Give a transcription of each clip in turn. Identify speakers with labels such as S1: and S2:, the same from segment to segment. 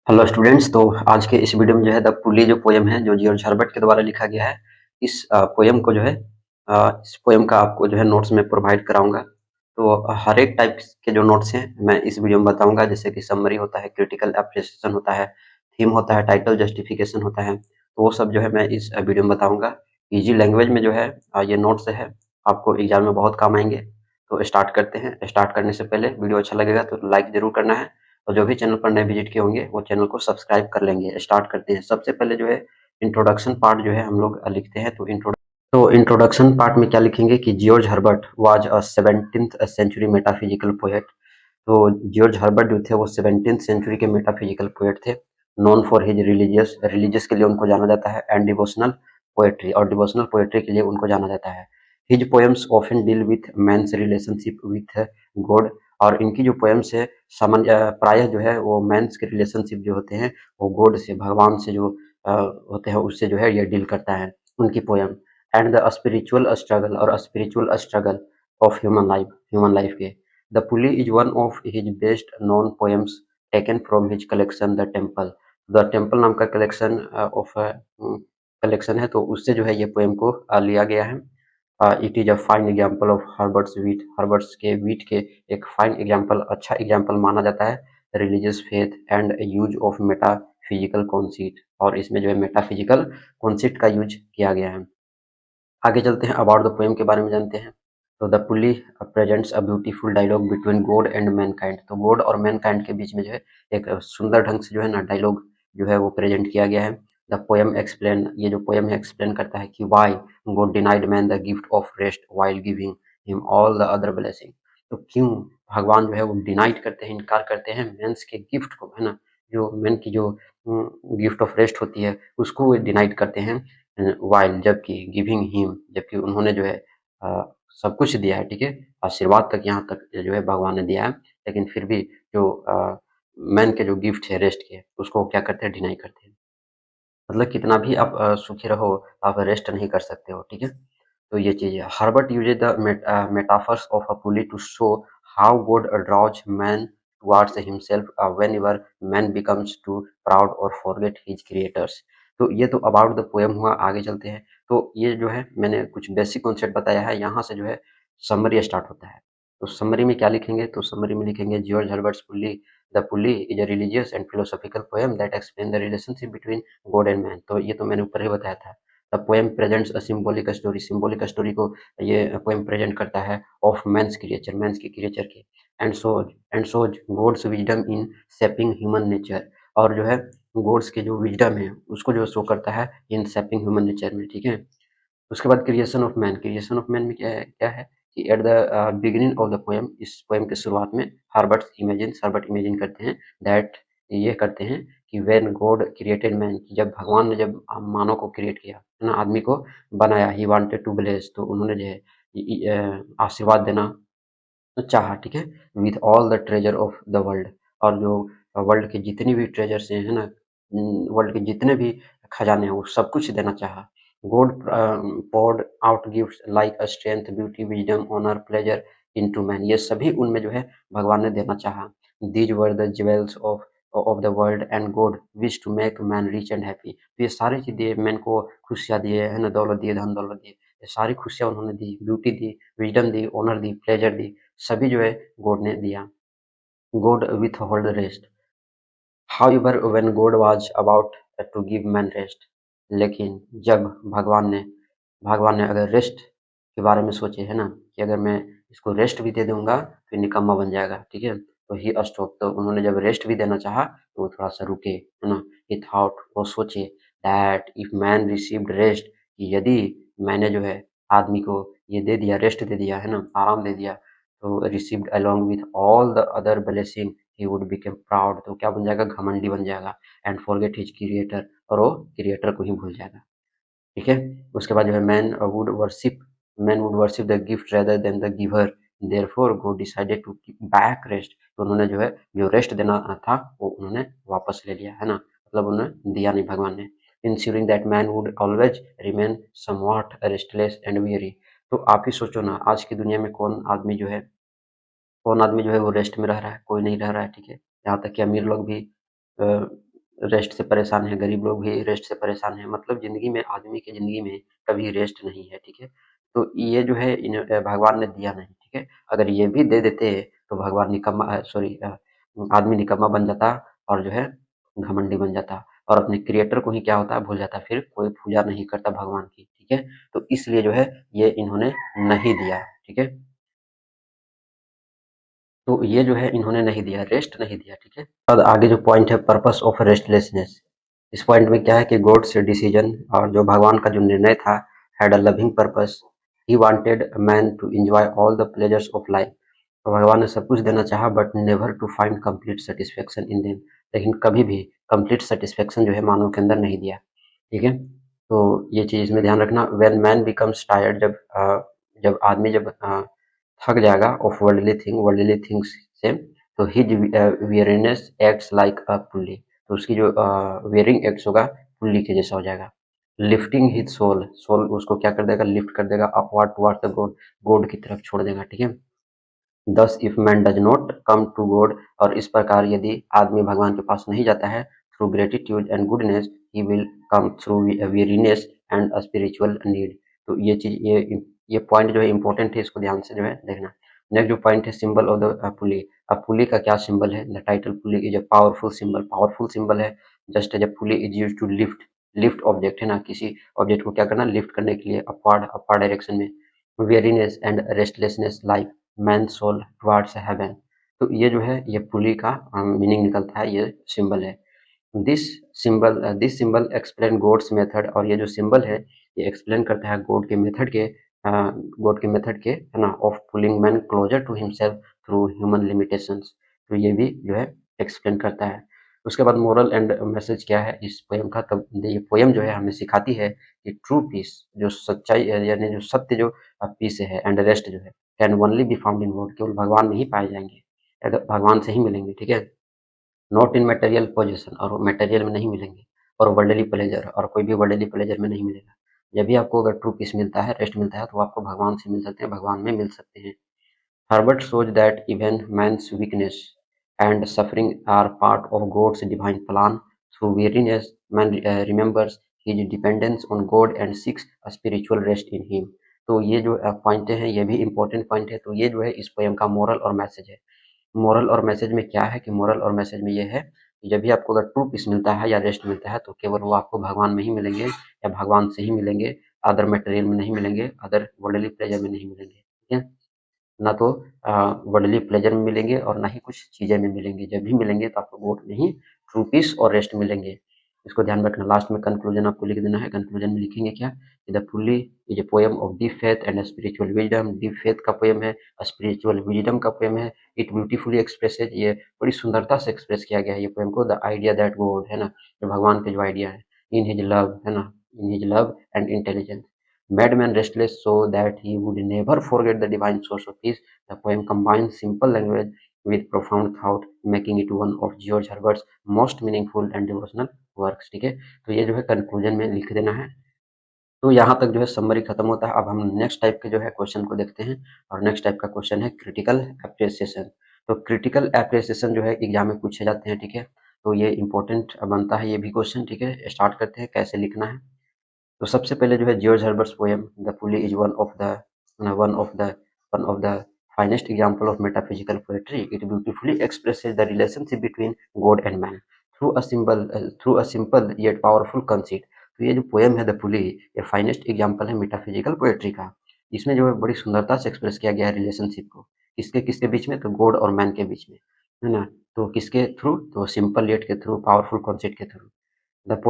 S1: Hello students. तो आज के इस वीडियो में जो है द पुली जो पोयम है जो जॉर्ज हर्बर्ट के द्वारा लिखा गया है। इस पोयम को जो है इस पोयम का आपको जो है नोट्स में प्रोवाइड कराऊंगा। तो हर एक टाइप के जो नोट्स हैं मैं इस वीडियो में बताऊंगा, जैसे कि समरी होता है, क्रिटिकल एप्रिसिएशन होता है, थीम होता है, टाइटल जस्टिफिकेशन होता है। तो वो सब जो है मैं इस वीडियो में बताऊंगा। इजी लैंग्वेज में जो है ये नोट्स है, आपको एग्जाम में बहुत काम आएंगे। तो स्टार्ट करते हैं। स्टार्ट करने से पहले वीडियो अच्छा लगेगा तो लाइक जरूर करना है, और जो भी चैनल पर नए विजिट किए होंगे वो चैनल को सब्सक्राइब कर लेंगे। स्टार्ट करते हैं। सबसे पहले जो है इंट्रोडक्शन पार्ट जो है हम लोग लिखते हैं। तो इंट्रोडक्शन पार्ट में क्या लिखेंगे कि George Herbert was a 17th century metaphysical poet. तो जॉर्ज हर्बर्ट जो थे वो 17th सेंचुरी के मेटाफिजिकल पोएट थे। Known for his religious religious के लिए उनको जाना जाता है, एंड डिवोशनल पोएट्री, और डिवोशनल पोएट्री के लिए उनको जाना जाता है। His poems often deal with man's relationship with God. और इनकी जो पोएम्स है प्रायः जो है वो मैन्स के रिलेशनशिप जो होते हैं वो गॉड से, भगवान से जो होते हैं उससे जो है ये डील करता है उनकी poem. And the spiritual struggle और spiritual struggle of human life के। The pulley is one of his best known poems taken from his collection the temple. The temple नाम का कलेक्शन है, तो उससे जो है ये पोएम को लिया गया है। It is a fine example of Herbert's के वीट के एक फाइन एग्जाम्पल, अच्छा एग्जाम्पल माना जाता है religious faith and use of metaphysical conceit. और इसमें जो है मेटाफिजिकल कॉन्सीट का यूज किया गया है। आगे चलते हैं, अबाउट द पोएम के बारे में जानते हैं। तो the pulley presents a beautiful dialogue between God and mankind. तो गॉड और मैनकाइंड के बीच में जो है एक सुंदर ढंग से जो है ना डायलॉग जो है वो प्रेजेंट किया गया है। द पोएम एक्सप्लेन, ये जो पोएम है एक्सप्लेन करता है कि Y God denied man the gift of rest while giving him all the other blessing. तो क्यों भगवान जो है वो डिनाइड करते हैं, इनकार करते हैं मेंस के गिफ्ट को, है ना, जो मेन की जो गिफ्ट ऑफ रेस्ट होती है उसको वो डिनाइड करते हैं, वाइल जबकि गिविंग हिम, जबकि उन्होंने जो है सब कुछ दिया है, ठीक है, आशीर्वाद तक यहाँ तक जो है भगवान ने दिया है। लेकिन फिर भी जो मैन के जो गिफ्ट है रेस्ट के उसको क्या करते हैं, डिनाई करते हैं। मतलब कितना भी आप सुखी रहो आप रेस्ट नहीं कर सकते हो, ठीक है। तो ये चीज है। Herbert uses the metaphors of a pulley to show how God draws man towards himself whenever man becomes too proud और फॉरगेट हिज क्रिएटर्स। तो ये तो अबाउट द पोएम हुआ। आगे चलते हैं। तो ये जो है मैंने कुछ बेसिक कॉन्सेप्ट बताया है, यहाँ से जो है समरी स्टार्ट होता है। तो समरी में क्या लिखेंगे, तो समरी में लिखेंगे George Herbert's pulley, the pulley is a religious and philosophical poem that explain the relationship between God and man. तो ये तो मैंने ऊपर ही बताया था। The poem presents a symbolic story, symbolic story को ये पोएम प्रेजेंट करता है ऑफ मैंस की क्रिएचर की। And shows God's wisdom in shaping human nature. और जो है गॉड्स की जो विजडम है उसको जो शो करता है इन शेपिंग ह्यूमन नेचर में, ठीक है। उसके बाद क्रिएशन ऑफ मैन में क्या है कि at the beginning of the poem, इस पोएम के शुरुआत में हर्बर्ट इमेजिन करते हैं दैट, ये करते हैं कि व्हेन गॉड क्रिएटेड मैन, जब भगवान ने जब मानव को क्रिएट किया, है ना, आदमी को बनाया, ही वांटेड टू ब्लेस, तो उन्होंने जो है आशीर्वाद देना चाहा, ठीक है, with all the treasure of the world. और जो वर्ल्ड के जितनी भी ट्रेजर्स हैं, है ना, वर्ल्ड के जितने भी खजाने हैं वो सब कुछ देना चाहा। God poured out gifts like strength, beauty, wisdom, honour, pleasure into man. ये सभी उनमें जो है भगवान ने देना चाहा। These were the jewels of the world and God wish to make man rich and happy. तो ये सारी चीज दिए मैन को, खुशियाँ दिए, है ना, दौलत दिए, धन दौलत दिए, ये सारी खुशियाँ उन्होंने दी, ब्यूटी दी, विजडम दी, ऑनर दी, प्लेजर दी, सभी जो है गॉड ने दिया। God withhold rest. However when God was about to give man rest, लेकिन जब भगवान ने अगर रेस्ट के बारे में सोचे, है ना, कि अगर मैं इसको रेस्ट भी दे दूंगा तो ये निकम्मा बन जाएगा, ठीक है, तो ही स्टॉप। तो उन्होंने जब रेस्ट भी देना चाहा तो वो थोड़ा सा रुके, है ना। ही थॉट, वो सोचे, that if man received rest, कि यदि मैंने जो है आदमी को ये दे दिया, रेस्ट दे दिया, है ना, आराम दे दिया, तो received along with all the other blessing he would become proud, तो क्या बन जाएगा, घमंडी बन जाएगा, एंड फॉरगेट हिज क्रिएटर, और वो क्रिएटर को ही भूल जाएगा, ठीक है। उसके बाद जो है man would worship the gift rather than the giver, therefore God decided to keep back rest. तो उन्होंने जो है जो रेस्ट देना था वो उन्होंने वापस ले लिया, है ना, मतलब उन्होंने दिया नहीं भगवान ने। Ensuring that man would always remain somewhat restless and weary। तो आप ही सोचो ना, आज की दुनिया में कौन आदमी जो है वो रेस्ट में रह रहा है, कोई नहीं रह रहा है, ठीक है। यहाँ तक कि अमीर लोग भी रेस्ट से परेशान हैं, गरीब लोग भी रेस्ट से परेशान हैं, मतलब ज़िंदगी में आदमी की ज़िंदगी में कभी रेस्ट नहीं है, ठीक है? तो ये जो है भगवान ने दिया नहीं, ठीक है? अगर ये भी दे देते तो भगवान निकम्मा आदमी निकम्मा बन जाता और जो है घमंडी बन जाता और अपने क्रिएटर को ही क्या होता है भूल जाता, फिर कोई पूजा नहीं करता भगवान की, ठीक है? तो इसलिए जो है ये इन्होंने नहीं दिया, ठीक है? तो ये जो है इन्होंने नहीं दिया, रेस्ट नहीं दिया, ठीक है? और आगे जो पॉइंट है पर्पस ऑफ रेस्टलेसनेस, इस पॉइंट में क्या है कि गॉड्स डिसीजन और जो भगवान का जो निर्णय था had a loving purpose. He wanted man to enjoy all the pleasures of life. तो भगवान ने सब कुछ देना चाहा but never to find complete satisfaction in them, लेकिन कभी भी कंप्लीट सेटिस्फेक्शन जो है मानव के अंदर नहीं दिया, ठीक है? तो ये चीज़ इसमें ध्यान रखना। व्हेन मैन बिकम्स टायर्ड, जब आदमी थक जाएगा ऑफ वर्ल्डली थिंग्स से, तो his weariness acts like a pulley, तो उसकी जो वेयरिंग एक्ट्स होगा पुल्ली के जैसा हो जाएगा। लिफ्टिंग हिज सोल उसको क्या कर देगा, लिफ्ट कर देगा upward towards the God, God की तरफ छोड़ देगा, ठीक है? Thus if man does not come to God, और इस प्रकार यदि आदमी भगवान के पास नहीं जाता है through gratitude and goodness, he will come through weariness and spiritual need. तो ये चीज ये पॉइंट जो है इंपॉर्टेंट है, इसको ध्यान से जो है देखना। नेक्स्ट जो पॉइंट है सिंबल ऑफ द पुली। अब पुली का क्या सिंबल है? The title pulley is a powerful symbol है। Just as a pulley is use to lift, lift object है ना, किसी ऑब्जेक्ट को क्या करना, लिफ्ट करने के लिए अपवर्ड डायरेक्शन में। Weariness and restlessness like man soul towards heaven. तो ये जो है ये पुली का मीनिंग निकलता है, ये सिंबल है। This symbol explain God's method, और ये जो सिंबल है ये एक्सप्लेन करता है गॉड के मेथड के है ना, of pulling man closer to himself through human limitations. तो ये भी जो है एक्सप्लेन करता है। उसके बाद मोरल एंड मैसेज क्या है इस पोएम का? तब ये पोएम जो है हमें सिखाती है कि ट्रू पीस, जो सच्चाई यानी जो सत्य जो पीस है एंड रेस्ट जो है can only be found in God, केवल भगवान में ही पाए जाएंगे, अगर भगवान से ही मिलेंगे, ठीक है? नॉट इन मटेरियल पोजीशन, और मटेरियल में नहीं मिलेंगे, और वर्ल्डली प्लेजर, और कोई भी वर्ल्डली प्लेजर में नहीं मिलेगा। जब भी आपको अगर ट्रू पीस मिलता है, रेस्ट मिलता है, तो आपको भगवान से मिल सकते हैं, भगवान में मिल सकते हैं। Herbert shows that even man's weakness and suffering are part of God's divine plan. Through weariness, man remembers his dependence on God and seeks a spiritual rest in Him. तो ये जो पॉइंट है ये भी इम्पोर्टेंट पॉइंट है। तो ये जो है इस पोएम का मोरल और मैसेज है। मोरल और मैसेज में क्या है कि मोरल और मैसेज में ये है कि जब भी आपको अगर ट्रू पीस मिलता है या रेस्ट मिलता है तो केवल वो आपको भगवान में ही मिलेंगे या भगवान से ही मिलेंगे, अदर मटेरियल में नहीं मिलेंगे, अदर वर्ल्डली प्लेजर में नहीं मिलेंगे, ठीक है? ना तो वर्ल्डली प्लेजर में मिलेंगे और ना ही कुछ चीज़ें में मिलेंगे। जब भी मिलेंगे तो आपको गॉड में ही ट्रू पीस और रेस्ट मिलेंगे। इसको ध्यान रखना। लास्ट में कंक्लूजन आपको लिख देना है। कंक्लूजन में लिखेंगे क्या? The fully is a poem of deep faith and spiritual wisdom. Deep faith का पोएम है, स्पिरिचुअल विजडम का पोएम है। इट ब्यूटीफुली एक्सप्रेसेज, ये बड़ी सुंदरता से एक्सप्रेस किया गया है ये पोएम को। द आइडिया दैट गॉड है ना, जो भगवान के जो आइडिया है, इन हिज लव है ना, in his love and intelligence made man restless so that he would never forget the divine source of peace. The poem combines simple language with profound thought, making it one of George Herbert's most meaningful and devotional works. ठीक है, तो ये जो है conclusion में लिख देना है। तो यहाँ तक जो है समरी खत्म होता है। अब हम नेक्स्ट टाइप के जो है क्वेश्चन को देखते हैं, और नेक्स्ट टाइप का क्वेश्चन है क्रिटिकल एप्रिसिएशन। तो क्रिटिकल एप्रिसिएशन जो है एग्जाम में पूछे जाते हैं, ठीक है? तो ये इंपॉर्टेंट बनता है ये भी क्वेश्चन, ठीक है? स्टार्ट करते हैं कैसे लिखना है। तो सबसे पहले जो है George Herbert's poem the pulley is one of the finest example of metaphysical poetry. It beautifully expresses the relationship between God and man through a simple yet powerful conceit. तो ये जो पोएम है द पुली, ये finest example है metaphysical poetry का। इसमें जो है बड़ी सुंदरता से एक्सप्रेस किया गया है रिलेशनशिप को, किसके किसके बीच में? तो गॉड और मैन के बीच में, है ना? तो किसके थ्रू? तो सिंपल येट के थ्रू, पावरफुल कॉन्सेप्ट के through. The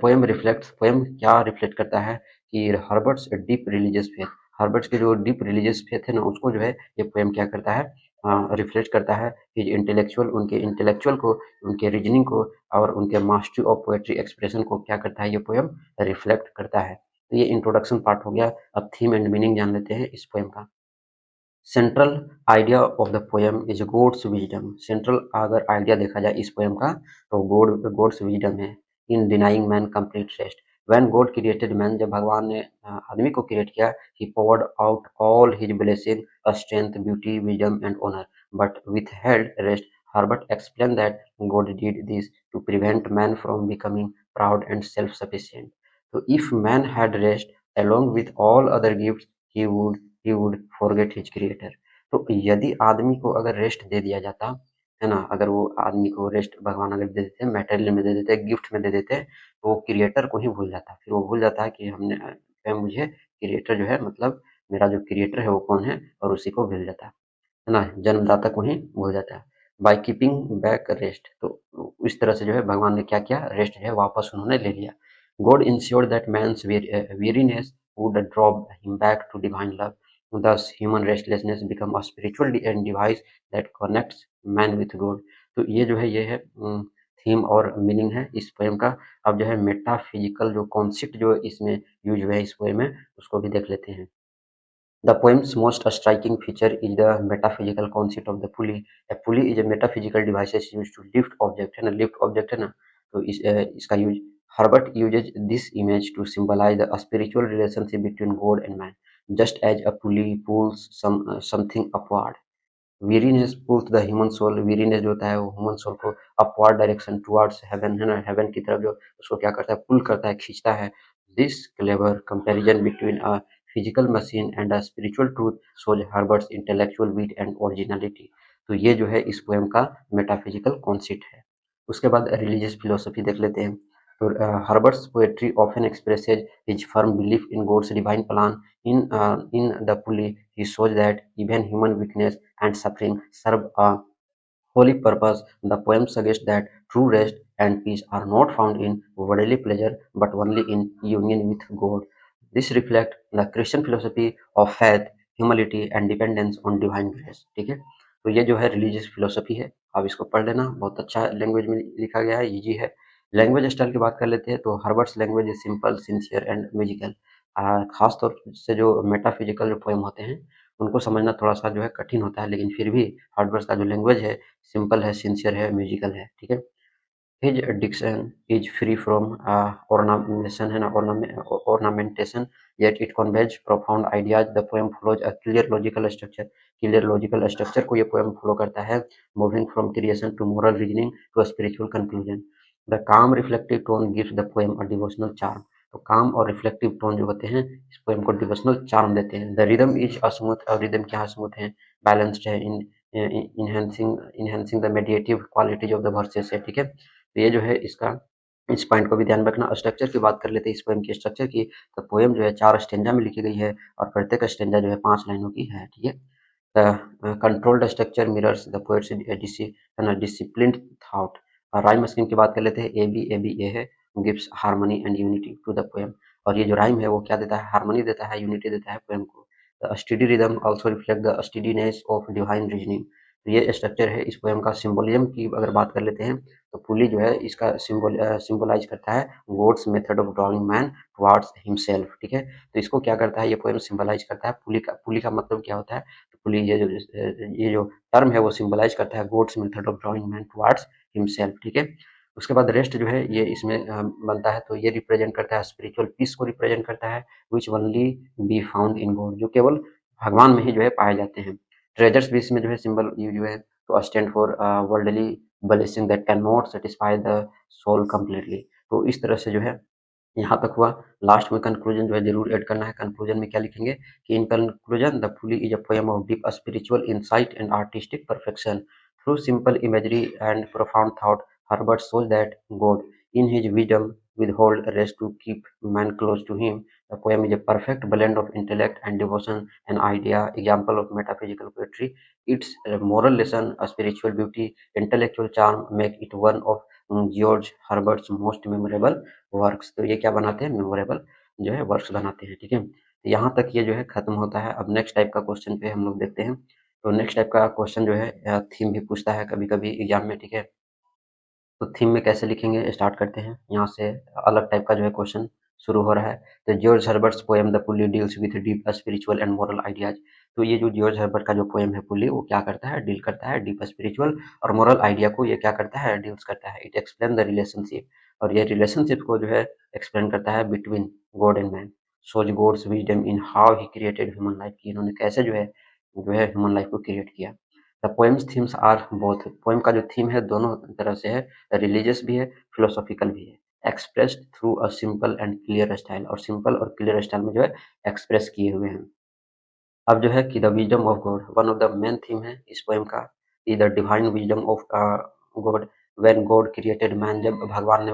S1: poem reflects, poem क्या रिफ्लेक्ट करता है कि Herbert's deep religious faith, Herbert's के जो डीप रिलीजियस फेथ है ना, उसको जो है ये पोएम क्या करता है, रिफ्लेक्ट करता है। हिज इंटेलेक्चुअल, उनके इंटेलेक्चुअल को, उनके रीजनिंग को, और उनके मास्टरी ऑफ पोएट्री एक्सप्रेशन को क्या करता है ये पोएम, रिफ्लेक्ट करता है। तो ये इंट्रोडक्शन पार्ट हो गया। अब थीम एंड मीनिंग जान लेते हैं इस पोएम का। Central idea of the poem is God's wisdom. Central अगर आइडिया देखा जाए इस पोएम का तो गॉड्स विजडम है in denying man complete rest. When God created man, जब भगवान ने आदमी को क्रिएट किया, he poured out all his blessing, strength, beauty, wisdom and honour, but withheld rest Herbert explained that God did this to prevent man from becoming proud and self-sufficient. So if man had rest along with all other gifts, he would forget his creator. तो यदि आदमी को अगर rest दे दिया जाता है ना, अगर वो आदमी को रेस्ट भगवान अगर दे देते, मटेरियल में दे देते, गिफ्ट में दे देते, तो वो क्रिएटर को ही भूल जाता। फिर वो भूल जाता है कि मुझे क्रिएटर जो है, मतलब मेरा जो क्रिएटर है वो कौन है, और उसी को भूल जाता है ना, जन्मदाता को ही भूल जाता है। बाय कीपिंग बैक रेस्ट, तो इस तरह से जो है भगवान ने क्या किया, रेस्ट जो है वापस उन्होंने ले लिया। God insured that man's weariness would drop him back to divine love. Thus human restlessness become a spiritual device that connects man with God. तो ये जो है, ये है थीम और मीनिंग है इस पोएम का। अब जो है मेटाफिजिकल जो कॉन्सेप्ट जो इसमें यूज हुआ है इस पोएम में, उसको भी देख लेते हैं। The poem's most striking feature is the metaphysical concept of the pulley. A pulley is a metaphysical device used to lift object, है ना, lift object है ना, तो इसका use Herbert uses this image to symbolize the spiritual relationship between God and man, just as a pulley pulls something upward. Weariness pulls the human soul, weariness जो होता है वो ह्यूमन सोल को upward direction towards haven, है ना, haven की तरफ जो उसको क्या करता है, पुल करता है, खींचता है। This clever comparison between a physical machine and a spiritual truth shows Herbert's intellectual wit and originality. तो ये जो है इस पोएम का मेटाफिजिकल कॉन्सेप्ट है। उसके बाद रिलीजियस फिलोसफी देख लेते हैं। तो Herbert's poetry often expresses his firm belief in God's divine plan in the pulley. He shows that even human weakness and suffering serve a holy purpose. The poem suggests that true rest and peace are not found in worldly pleasure but only in union with God. This reflects the Christian philosophy of faith, humility and dependence on divine grace. ठीक है, तो ये जो है religious philosophy है, आप इसको पढ़ लेना, बहुत अच्छा लैंग्वेज में लिखा गया है, इजी है। लैंग्वेज स्टाइल की बात कर लेते हैं, तो Herbert's language is simple, sincere and musical. खास तौर से जो मेटाफिजिकल जो पोएम होते हैं उनको समझना थोड़ा सा जो है कठिन होता है, लेकिन फिर भी हर्बर्ट्स का जो लैंग्वेज है सिंपल है, सिंसियर है, म्यूजिकल है। ठीक है, his diction is free from ornamentation है ना, ornamentation, yet it conveys profound ideas. The poem follows a clear logical structure. Clear logical structure को ये poem follow करता है, moving from creation to moral reasoning to a spiritual conclusion. The calm reflective tone gives the poem a devotional charm. तो काम और reflective tone जो होते हैं इस पोएम को डिवोशनल चार्म देते हैं। द रिदम इज स्मूथ, और रिदम क्या स्मूथ है, बैलेंस्ड है, in enhancing the meditative qualities of the verses है। ठीक है, तो ये जो है इसका, इस पॉइंट को भी ध्यान रखना। स्ट्रक्चर की बात कर लेते हैं इस पोएम की स्ट्रक्चर की। तो पोएम जो है 4 स्टेंजा में लिखी गई है और प्रत्येक स्टेंजा जो है 5 लाइनों की है। ठीक है, controlled structure mirrors the poet's disciplined thought. Rhyme scheme की बात कर लेते हैं। ए बी ए है, gives harmony and unity to the poem. और ये जो राइम है वो क्या देता है, हार्मनी देता है, यूनिटी देता है पोएम को। The study rhythm also reflect the steadiness of divine reasoning. तो ये स्ट्रक्चर है इस पोएम का। सिंबोलिज्म की अगर बात कर लेते हैं, तो पुली जो है इसका सिंबलाइज करता है God's method of drawing man towards himself. ठीक है, तो इसको क्या करता है, ये पोएम सिंबलाइज करता है पुली का मतलब क्या होता है, तो पुली ये जो टर्म है वो सिंबलाइज करता है God's method of drawing man towards himself. ठीक है, उसके बाद रेस्ट जो है ये इसमें बनता है, तो ये रिप्रेजेंट करता है स्पिरिचुअल पीस को रिप्रेजेंट करता है, which only be found in God, जो केवल भगवान में ही जो है पाए जाते हैं। ट्रेजर्स भी इसमें जो है सिंबल यूज हुए हैं, तो stand for worldly blessing that can not satisfy the soul completely. तो इस तरह से जो है यहाँ तक हुआ। लास्ट में कंक्लूजन जो है जरूर ऐड करना है। कंक्लूजन में क्या लिखेंगे कि in conclusion the fully is a poem of deep spiritual insight and artistic perfection through simple imagery and profound thought. Herbert shows that God, in his wisdom, withhold rest to keep man close to him. The poem is a perfect blend of intellect and devotion, an idea example of metaphysical poetry. Its moral lesson, a spiritual beauty, intellectual charm make it one of George Herbert's most memorable works. तो ये क्या बनाते हैं, memorable जो है works बनाते हैं। ठीक है, तो यहाँ तक ये जो है खत्म होता है। अब नेक्स्ट टाइप का क्वेश्चन पे हम लोग देखते हैं। तो नेक्स्ट टाइप का क्वेश्चन जो है थीम भी पूछता है कभी कभी एग्जाम में। ठीक है, तो थीम में कैसे लिखेंगे स्टार्ट करते हैं। यहाँ से अलग टाइप का जो है क्वेश्चन शुरू हो रहा है। तो George Herbert's poem the pulley deals with deep spiritual and moral ideas. तो ये जो जॉर्ज हर्बर्ट का जो पोएम है पुली, वो क्या करता है, डील करता है डीप स्पिरिचुअल और मोरल आइडिया को ये क्या करता है, डील्स करता है। इट एक्सप्लेन द रिलेशनशिप, और ये रिलेशनशिप को जो है एक्सप्लेन करता है between God and man. Shows God's wisdom in how he created human life, की इन्होंने कैसे जो है ह्यूमन लाइफ को क्रिएट किया। The poem's themes are both, poem का जो थीम है दोनों तरह से है, रिलीजियस भी है, फिलोसॉफिकल भी है, expressed through a simple and clear style, और सिंपल और क्लियर स्टाइल में जो है एक्सप्रेस किए हुए हैं। अब जो है कि the wisdom of God, one of the main theme है इस पोएम का, कि the divine wisdom of God, when God created man, जब भगवान ने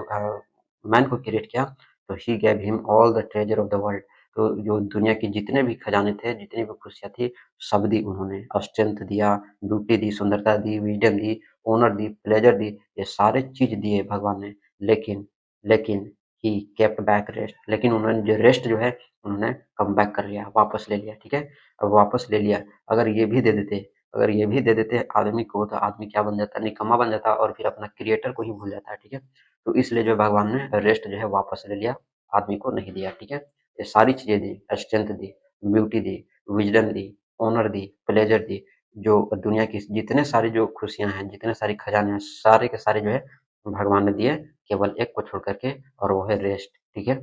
S1: मैन को क्रिएट किया तो he gave him all the treasure of the world, तो जो दुनिया की जितने भी खजाने थे, जितनी भी खुशियाँ थी, सब दी उन्होंने, स्ट्रेंथ दिया, ब्यूटी दी, सुंदरता दी, विजडम दी, ऑनर दी, प्लेजर दी, ये सारे चीज दिए भगवान ने। लेकिन लेकिन ही केप्ट बैक रेस्ट, लेकिन उन्होंने जो रेस्ट जो है उन्होंने कम बैक कर लिया, वापस ले लिया, ठीक है। अब वापस ले लिया, अगर ये भी दे देते, अगर ये भी दे देते आदमी को, तो आदमी क्या बन जाता, निकम्मा बन जाता और फिर अपना क्रिएटर को ही भूल जाता है, ठीक है। तो इसलिए जो भगवान ने रेस्ट जो है वापस ले लिया, आदमी को नहीं दिया, ठीक है। ये सारी चीजें दी, स्ट्रेंथ दी, ब्यूटी दी, विजडम दी, ऑनर दी, प्लेजर दी, जो दुनिया की जितने सारी जो खुशियां हैं, जितने सारी खजाने हैं, सारे के सारे जो है भगवान ने दिए, केवल एक को छोड़ करके, और वो है रेस्ट, ठीक है।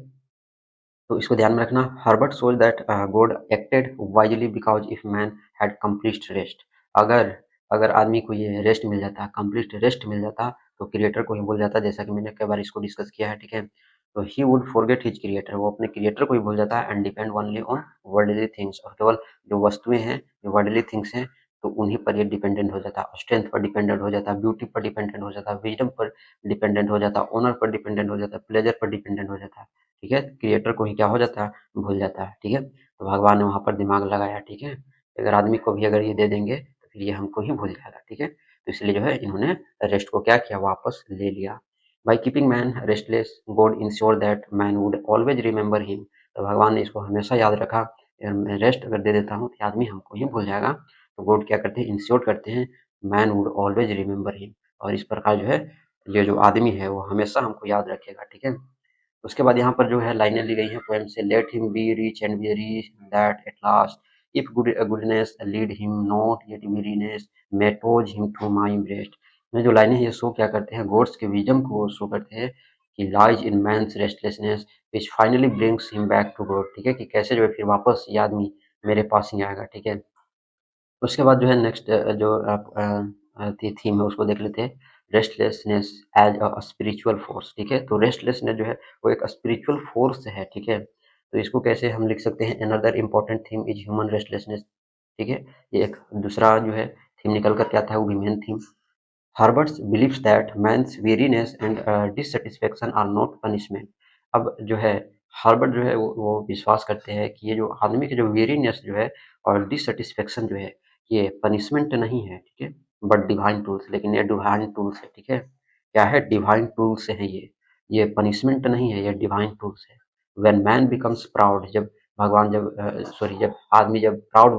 S1: तो इसको ध्यान में रखना। हर्बर्ट सोच that God acted wisely because if man had complete rest, अगर अगर आदमी को ये रेस्ट मिल जाता, कंप्लीट रेस्ट मिल जाता, तो क्रिएटर को ही भूल जाता, जैसा कि मैंने कई बार इसको डिस्कस किया है, ठीक है। तो he would forget his creator, वो अपने क्रिएटर को ही भूल जाता है, and depend only on worldly things, और केवल जो वस्तुएं हैं, जो वर्ल्डली थिंग्स हैं, तो उन्हीं पर ये डिपेंडेंट हो जाता, स्ट्रेंथ पर डिपेंडेंट हो जाता, ब्यूटी पर डिपेंडेंट हो जाता, विजडम पर डिपेंडेंट हो जाता, ऑनर पर डिपेंडेंट हो जाता, प्लेजर पर डिपेंडेंट हो जाता, ठीक है। क्रिएटर को ही क्या हो जाता है, भूल जाता है, ठीक है। तो भगवान ने वहाँ पर दिमाग लगाया, ठीक है। अगर आदमी को भी अगर ये दे देंगे तो फिर ये हमको ही भूल जाएगा, ठीक है। तो इसलिए जो है इन्होंने रेस्ट को क्या किया, वापस ले लिया। By keeping man restless God ensure that man would always remember him, तो भगवान ने इसको हमेशा याद रखा, अगर मैं रेस्ट अगर दे देता हूँ तो आदमी हमको ही भूल जाएगा। तो गॉड क्या करते हैं, इंश्योर करते हैं, man would always remember him, और इस प्रकार जो है ये जो आदमी है वो हमेशा हमको याद रखेगा, ठीक है। उसके बाद यहाँ पर जो है लाइनें ली गई हैं पोएम से, let him be rich and weary that at last if goodness lead him not yet weariness may toss him to my breast, में जो लाइनें हैं ये शो क्या करते हैं, गॉड्स के विजन को शो करते हैं, कि lies in man's restlessness which finally brings him back to God, ठीक है, कि कैसे जो है फिर वापस ये आदमी मेरे पास ही आएगा, ठीक है। उसके बाद जो है नेक्स्ट जो आप थीम है उसको देख लेते हैं, restlessness as a spiritual force, ठीक है। तो रेस्टलेसनेस जो है वो एक स्पिरिचुअल फोर्स है, ठीक है। तो इसको कैसे हम लिख सकते हैं, another important theme is human restlessness, ठीक है। ये एक दूसरा जो है थीम निकल करके आता है, वो भी main theme. Herbert's believes that man's weariness and dissatisfaction are not punishment, अब जो है हर्बर्ट जो है वो विश्वास करते हैं कि ये जो आदमी की जो वेरीनेस जो है और डिससेटिस्फेक्शन जो है, ये पनिशमेंट नहीं है, ठीक है, बट डिवाइन टूल्स, लेकिन ये डिवाइन टूल्स है, ठीक है। क्या है, डिवाइन टूल्स है ये पनिशमेंट नहीं है, ये डिवाइन टूल्स है। व्हेन मैन बिकम्स प्राउड, जब भगवान जब सॉरी जब आदमी जब प्राउड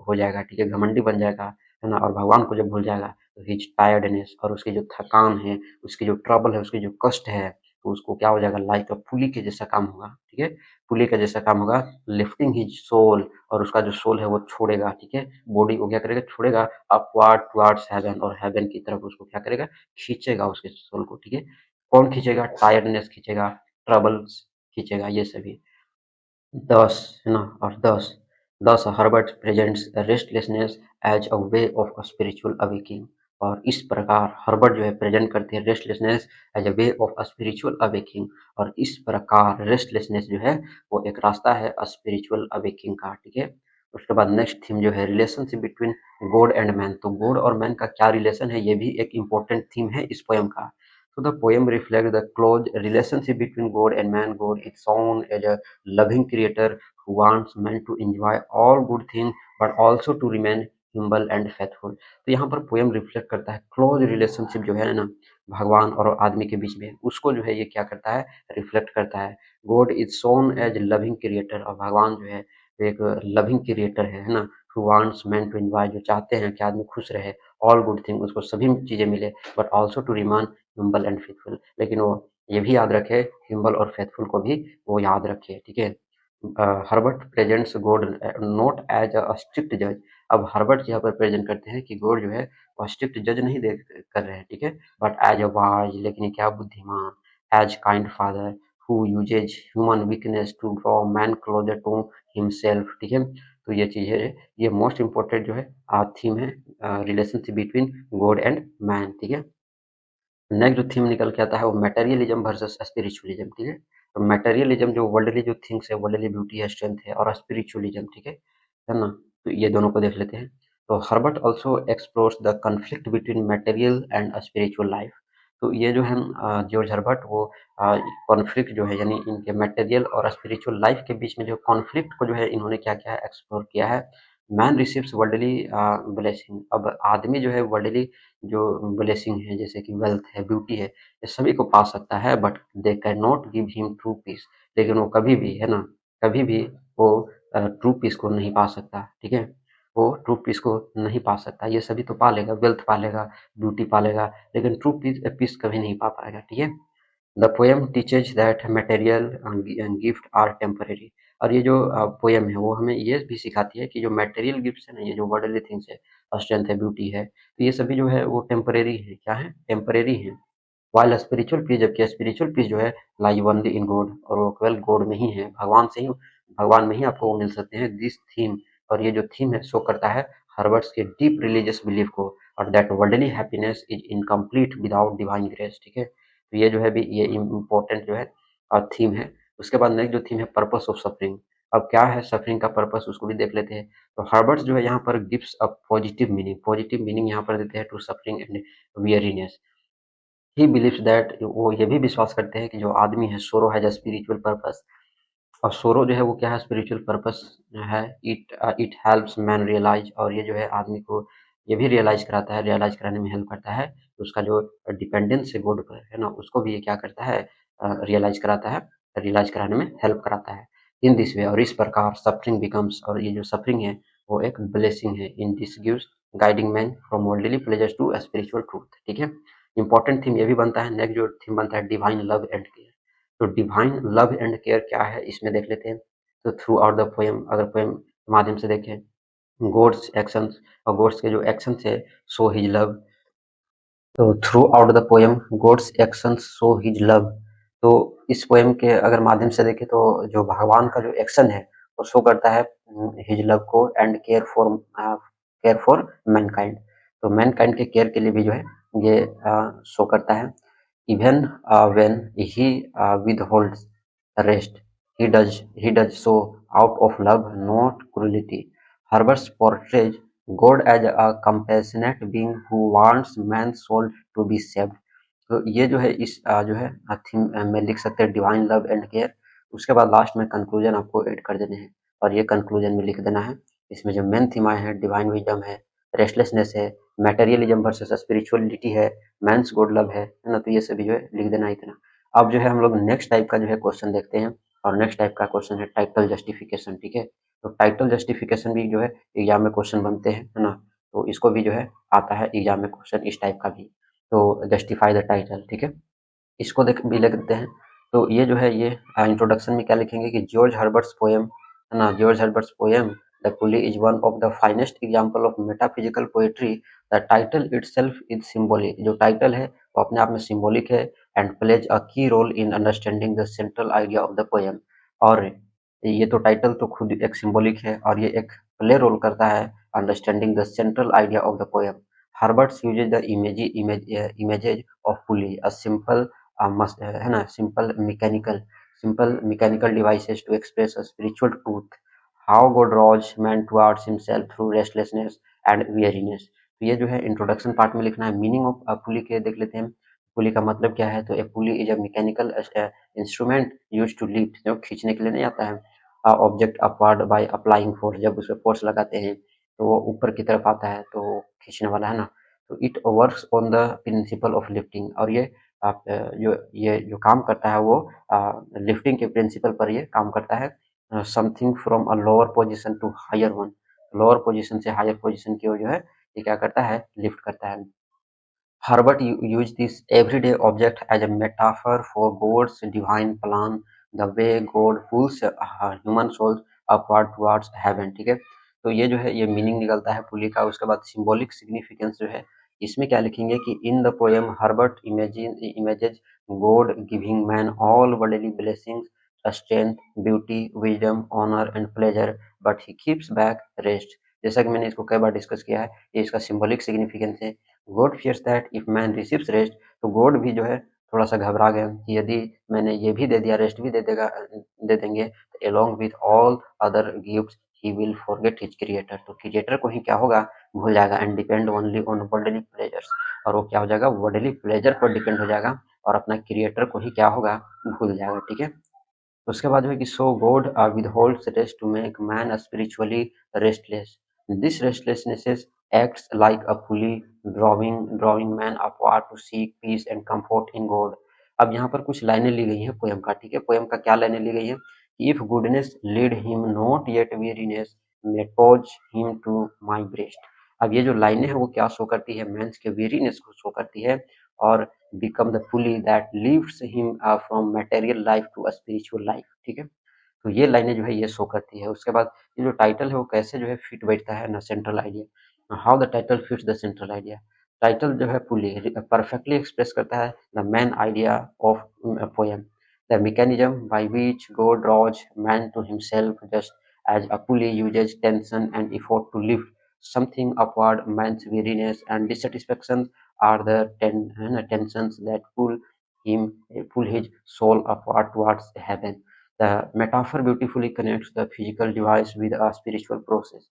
S1: हो जाएगा, ठीक है, घमंडी बन जाएगा, है ना, और भगवान को जब भूल जाएगा, तो हिज टायर्डनेस, और उसकी जो थकान है, उसकी जो ट्रबल है, उसकी जो कष्ट है, तो उसको क्या हो जाएगा, लाइक अ पुली के जैसा काम होगा, ठीक है। पुली का जैसा काम होगा, लिफ्टिंग हिज सोल, और उसका जो सोल है वो छोड़ेगा, ठीक है, बॉडी को क्या करेगा, छोड़ेगा अपवार्ड टुवर्ड्स हेवन, और हेवन की तरफ उसको क्या करेगा, खींचेगा उसके सोल को, ठीक है। कौन खींचेगा, टायर्डनेस खींचेगा, ट्रबल्स खींचेगा, ये सभी। Thus, है ना, और thus Herbert presents restlessness as a way of a spiritual awakening, और इस प्रकार हर्बर्ट जो है प्रेजेंट करते हैं restlessness as a way of a spiritual awakening, और इस प्रकार रेस्टलेसनेस जो है वो एक रास्ता है स्पिरिचुअल अवेकिंग का, ठीक है। उसके बाद नेक्स्ट थीम जो है relationship between God and man, तो गॉड और मैन का क्या रिलेशन है, ये भी एक इम्पोर्टेंट थीम है इस पोएम का। So the poem reflects the close relationship between God and man. God is shown as a loving creator who wants man to enjoy all good things but also to remain humble and faithful. तो यहाँ पर poem reflect करता है close relationship जो है ना भगवान और आदमी के बीच में, उसको जो है ये क्या करता है, रिफ्लेक्ट करता है। God is shown as loving creator, और भगवान जो है वो एक लविंग क्रिएटर है ना, who wants man to enjoy, जो चाहते हैं कि आदमी खुश रहे, ऑल गुड थिंग, उसको सभी चीजें मिले, but also to remain humble and faithful, लेकिन वो ये भी याद रखे, हिम्बल और फेथफुल को भी वो याद रखे, ठीक है। Herbert presents God not as a strict जज, अब हर्बर्ट यहाँ पर प्रेजेंट करते हैं कि गॉड जो है वो स्ट्रिक्ट जज नहीं देख कर रहे हैं, ठीक है, बट एज अ वाइज, लेकिन ये क्या, बुद्धिमान, as kind father who uses human weakness to draw man closer to himself, ठीक है। तो ये चीज़ है, ये मोस्ट इम्पोर्टेंट जो है थीम है relationship between God and man, ठीक है। नेक्स्ट जो थीम निकल के आता है वो मटेरियलिज्म वर्सेस स्पिरिचुअलिज्म, ठीक है। तो मटेरियलिज्म जो वर्ल्डली जो थिंग्स है, वर्ल्डली ब्यूटी है, स्ट्रेंथ है, और स्पिरिचुअलिज्म, ठीक है ना। तो ये दोनों को देख लेते हैं। तो Herbert also explores the conflict between material and spiritual life. तो ये जो है जॉर्ज हर्बर्ट वो कॉन्फ्लिक्ट जो है, यानी इनके मटेरियल और स्पिरिचुअल लाइफ के बीच में जो कॉन्फ्लिक्ट को जो है इन्होंने क्या किया है, एक्सप्लोर किया है। Man receives worldly blessing. अब आदमी जो है वर्ल्डली जो ब्लेसिंग है, जैसे कि वेल्थ है, ब्यूटी है, ये सभी को पा सकता है, but they can not give him true peace. लेकिन वो कभी भी, है ना, कभी भी वो ट्रू पीस को नहीं पा सकता, ठीक है। वो ट्रू पीस को नहीं पा सकता। ये सभी तो पा लेगा, वेल्थ पा लेगा, ब्यूटी पा लेगा, लेकिन ट्रू पीस पीस कभी नहीं पा पाएगा, ठीक है। The poem teaches that material gift are temporary. और ये जो पोएम है वो हमें ये भी सिखाती है कि जो मटेरियल गिफ्ट्स है ना, ये जो वर्ल्डली थिंग्स है, स्ट्रेंथ है, ब्यूटी है, तो ये सभी जो है वो टेम्परेरी है। क्या है? टेम्परेरी है। व्हाइल स्पिरिचुअल पीस, जबकि स्पिरिचुअल पीस जो है लाई ओनली इन गॉड, और वो केवल गॉड में ही है, भगवान से ही, भगवान में ही आपको वो मिल सकते हैं। दिस थीम, और ये जो थीम है शो करता है हर्बर्ट्स के डीप रिलीजियस बिलीफ को, और that worldly happiness is incomplete without divine grace, ठीक है। तो ये जो है भी ये इम्पोर्टेंट जो है थीम है। उसके बाद नेक्स्ट जो थीम है पर्पस ऑफ सफरिंग। अब क्या है सफरिंग का पर्पस, उसको भी देख लेते हैं। तो हर्बर्ट्स जो है यहाँ पर गिव्स अ पॉजिटिव मीनिंग यहाँ पर देते हैं to suffering and weariness. He believes that, वो ये भी विश्वास करते हैं कि जो आदमी है सोरो हैज अ स्पिरिचुअल पर्पस। और सोरो जो है वो क्या है, स्पिरिचुअल पर्पस है। इट हेल्प्स मैन रियलाइज, और ये जो है आदमी को ये भी रियलाइज कराता है, रियलाइज कराने में हेल्प करता है। तो उसका जो डिपेंडेंस है गॉड पर, है ना, उसको भी ये क्या करता है, रियलाइज कराता है, रियलाइज कराने में हेल्प कराता है। इन दिस वे, और इस प्रकार सफरिंग बिकम्स, और ये जो सफरिंग है वो एक ब्लेसिंग है। In this gives guiding man from worldly pleasures to spiritual truth, ठीक है। इंपॉर्टेंट थीम ये भी बनता है। नेक्स्ट जो थीम बनता है डिवाइन लव एंड केयर। तो डिवाइन लव एंड केयर क्या है इसमें देख लेते हैं। तो थ्रू आउट द पोएम, अगर पोएम के माध्यम से देखें, गॉड्स एक्शंस, और गॉड्स के जो एक्शंस है शो हिज लव। तो throughout the poem God's actions show his love. तो इस पोएम के अगर माध्यम से देखें तो जो भगवान का जो एक्शन है वो शो करता है हिज लव को, एंड केयर फॉर मैनकाइंड। तो मैनकाइंड के केयर के लिए भी जो है ये शो करता है। Even when he withholds rest, he does so out of love, not cruelty. Herbert's portrays God as a compassionate being who wants man's soul to be saved. तो ये जो है इस जो है थीम में लिख सकते हैं डिवाइन लव एंड केयर। उसके बाद लास्ट में कंक्लूजन आपको ऐड कर देने हैं, और ये कंक्लूजन में लिख देना है। इसमें जो मेन थीम आए हैं डिवाइन विजडम है, रेस्टलेसनेस है, मटेरियलिज्म वर्सेस स्पिरिचुअलिटी है, मैंस गॉड लव है ना। तो ये सभी जो है लिख देना इतना। अब जो है हम लोग नेक्स्ट टाइप का जो है क्वेश्चन देखते हैं, और नेक्स्ट टाइप का क्वेश्चन है टाइटल जस्टिफिकेशन, ठीक है। तो टाइटल जस्टिफिकेशन भी जो है एग्जाम में क्वेश्चन बनते हैं, है ना। तो इसको भी जो है आता है एग्जाम में क्वेश्चन इस टाइप का भी। तो जस्टिफाई द टाइटल, ठीक है। इसको देख भी लिखते हैं। तो ये जो है ये इंट्रोडक्शन में क्या लिखेंगे कि जॉर्ज हर्बर्ट्स पोएम, है ना, George Herbert's poem the pulley is one of the finest example of metaphysical poetry. The title itself is symbolic. जो टाइटल है वो अपने आप में सिंबॉलिक है, and plays a key role in understanding the central idea of the poem. और ये तो टाइटल तो खुद एक सिंबॉलिक है, और ये एक प्ले रोल करता है understanding the central idea of the poem. Herbert's uses the images of pulley, a simple है ना, simple mechanical devices to express a spiritual truth, how God draws man towards himself through restlessness and weariness। तो ये जो है introduction part में लिखना है। Meaning of pulley के देख लेते हैं। पुली का मतलब क्या है, तो a pulley is a mechanical instrument use to lift, जो खींचने के लिए नहीं आता है, object upward by applying force. जब उस पर फोर्स लगाते हैं तो वो ऊपर की तरफ आता है, तो खींचने वाला, है ना। तो it works on the principle of lifting, और ये आप ये जो काम करता है वो लिफ्टिंग के प्रिंसिपल पर ये काम करता है। Something from a lower position to higher one, lower position से हायर पोजीशन की ओर जो है ये क्या करता है, लिफ्ट करता है। Herbert used this everyday object as a metaphor for God's divine plan, the way God pulls human souls upward towards heaven, ठीक है। तो ये जो है ये मीनिंग निकलता है पुली का। उसके बाद सिंबॉलिक सिग्निफिकेंस जो है इसमें क्या लिखेंगे कि in the poem Herbert images God giving man all worldly blessings strength, beauty, wisdom, honour and pleasure, but he keeps back rest. जैसा कि मैंने इसको कई बार डिस्कस किया है, ये इसका सिंबॉलिक सिग्निफिकेंस है। God fears that if man receives rest, तो गॉड भी जो है थोड़ा सा घबरा गए कि यदि मैंने ये भी दे दिया, रेस्ट भी दे देंगे, तो along with all other gifts he will forget his creator, तो क्रिएटर को ही क्या होगा, भूल जाएगा, and depend only on worldly pleasures, और वो क्या हो जाएगा, वर्ल्डली प्लेजर पर डिपेंड हो जाएगा और अपना क्रिएटर को ही क्या होगा, भूल जाएगा। ठीक है, उसके बाद है कि सो God withholds rest to make man spiritually restless. This restlessness acts like a pulley drawing man upward to seek peace and comfort in God. अब यहाँ पर कुछ लाइनें ली गई हैं पोएम का। ठीक है, पोएम का क्या लाइनें ली गई है कि if goodness lead him not yet weariness may pause him to my breast. अब ये जो लाइनें हैं वो क्या शो करती है, मेंस के weariness को शो करती है और become the pulley that lifts him from material life to a spiritual life। ठीक है, तो ये लाइनें जो है ये शो करती है। उसके बाद ये जो टाइटल है वो कैसे जो है फिट बैठता है ना central idea, how the title fits the central idea. Title जो है पुली परफेक्टली एक्सप्रेस करता है the main idea of poem, the mechanism by which God draws man to himself just as a pulley uses tension and effort to lift something upward. Man's weariness and dissatisfaction are the tensions that pull his soul upward towards heaven. The metaphor beautifully connects the physical device with a spiritual process.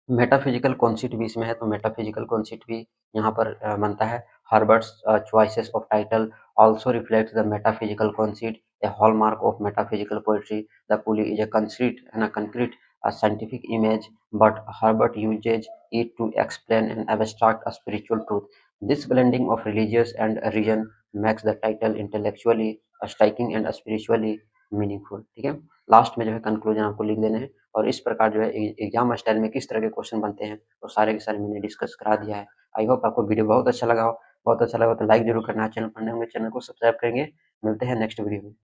S1: Metaphysical concept भी इसमें है, तो metaphysical concept भी यहाँ पर बनता है। Herbert's choices of title also reflects the metaphysical conceit, a hallmark of metaphysical poetry. The pulley is a concrete, a scientific image, but Herbert uses it to explain and abstract a spiritual truth. This blending of religious and reason makes the title intellectually striking and spiritually meaningful. ठीक है, last में जो है conclusion आपको लिख देने हैं और इस प्रकार जो है एग्जाम स्टाइल में किस तरह के क्वेश्चन बनते हैं तो सारे के सारे मैंने डिस्कस करा दिया है। आई होप आपको वीडियो बहुत अच्छा लगा हो, बहुत अच्छा लगा तो लाइक जरूर करना, चैनल पर नए होंगे चैनल को सब्सक्राइब करेंगे। मिलते हैं नेक्स्ट वीडियो में।